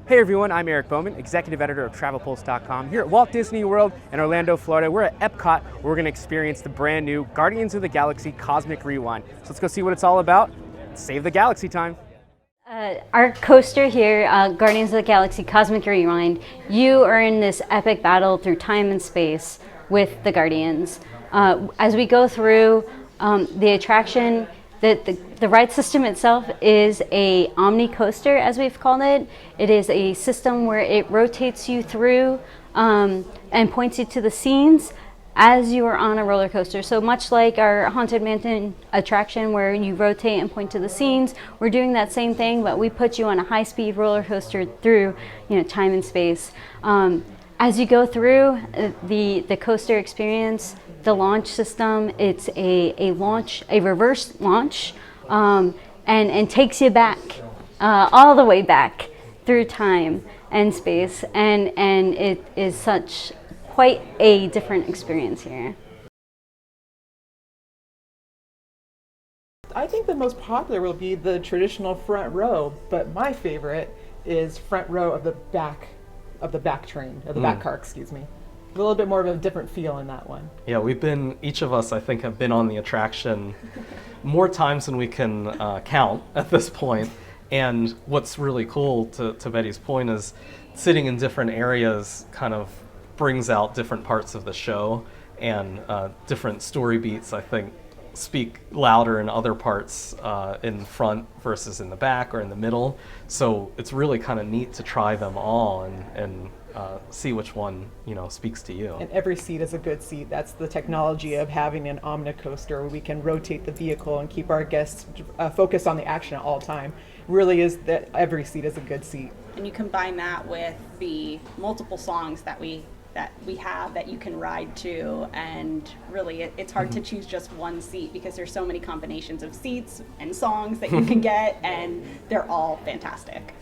Hey everyone, I'm Eric Bowman, Executive Editor of TravelPulse.com here at Walt Disney World in Orlando, Florida. We're at EPCOT, where we're going to experience the brand new Guardians of the Galaxy Cosmic Rewind. So let's go see what it's all about. Save the galaxy time. Our coaster here, Guardians of the Galaxy Cosmic Rewind, you are in this epic battle through time and space with the Guardians. As we go through the attraction, the ride system itself is a Omnicoaster, as we've called it. It is a system where it rotates you through and points you to the scenes as you are on a roller coaster. So much like our Haunted Mansion attraction where you rotate and point to the scenes, we're doing that same thing, but we put you on a high-speed roller coaster through time and space. As you go through the coaster experience, the launch system, it's a reverse launch, and takes you back, all the way back through time and space, and it is quite a different experience here. I think the most popular will be the traditional front row, but my favorite is front row of the back train, of the back car, excuse me. A little bit more of a different feel in that one. Yeah, each of us, I think, have been on the attraction more times than we can count at this point. And what's really cool, to Betty's point, is sitting in different areas kind of brings out different parts of the show, and different story beats, I think, speak louder in other parts in front versus in the back or in the middle. So it's really kind of neat to try them all and see which one speaks to you. And every seat is a good seat. That's the technology of having an Omnicoaster, where we can rotate the vehicle and keep our guests focused on the action at all time. Really is that every seat is a good seat. And you combine that with the multiple songs that we have that you can ride to, and really it's hard to choose just one seat because there's so many combinations of seats and songs that you can get, and they're all fantastic.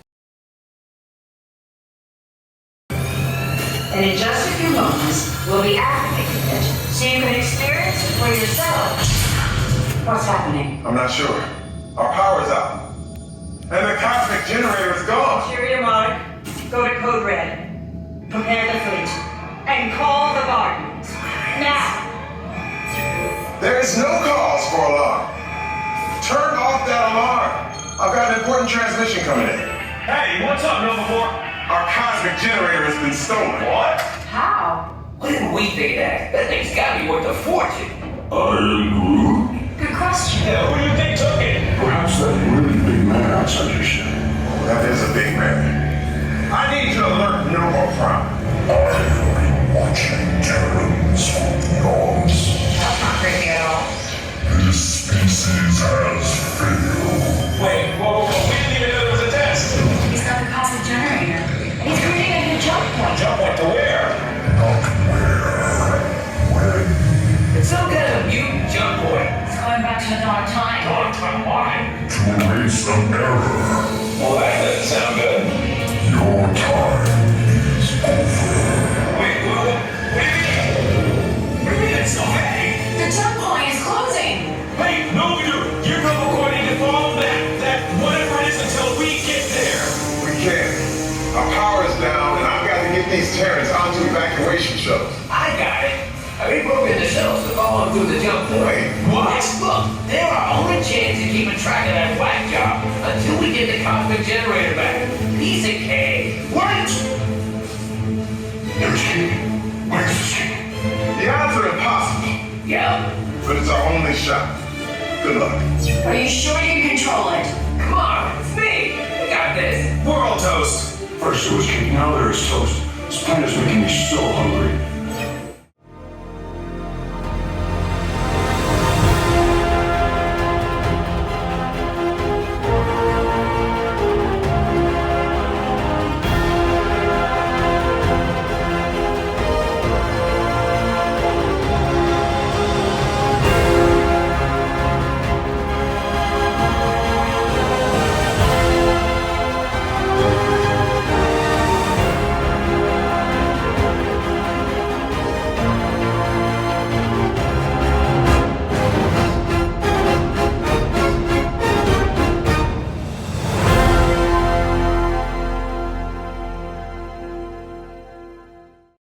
And in just a few moments, we'll be activating it so you can experience it for yourself. What's happening? I'm not sure. Our power's out. And the cosmic generator is gone. Interior Monarch, go to Code Red. Prepare the fleet. And call the Guardians. Now! There is no cause for alarm. Turn off that alarm. I've got an important transmission coming in. Hey, what's up, Nova 4? Our cosmic generator has been stolen. What? How? Why didn't we think that? That thing's gotta be worth a fortune. I am Groot. Good question. Yeah, who do you think took it? Perhaps that really big man outside your ship. Oh, that is a big man. I need to alert Nova Prime. I've been watching terrors from yours. That's not crazy at all. This species has failed. Wait, whoa, we didn't even know there was a test. He's got the cosmic generator. And he's creating a new jump point. Jump point to where? Not where. When. It's some kind of mutant jump point. It's going back to the dawn of time. Dawn of time, why? To erase an error. Well, that doesn't sound good. Your time is over. Wait, what do you mean? What do you mean it's not happening? The jump point is closing. Hey, no, you're Nova Corps need to follow that whatever it is until we get there. We can't. Our power is down, and I've got to get these Terrans onto evacuation shuttles. I got it. I've been broken the shells to follow through the jump point. Wait, what? Look, they're our only chance of keeping track of that whack job until we get the cosmic generator back. Piece of cake. Wait! There's key. Where's the key? The odds are impossible, Yep. but it's our only shot. Good luck. Are you sure you can control it? Come on, it's me. I got this. We're all toast. First it was cake, now there is toast. This planet is making me so hungry.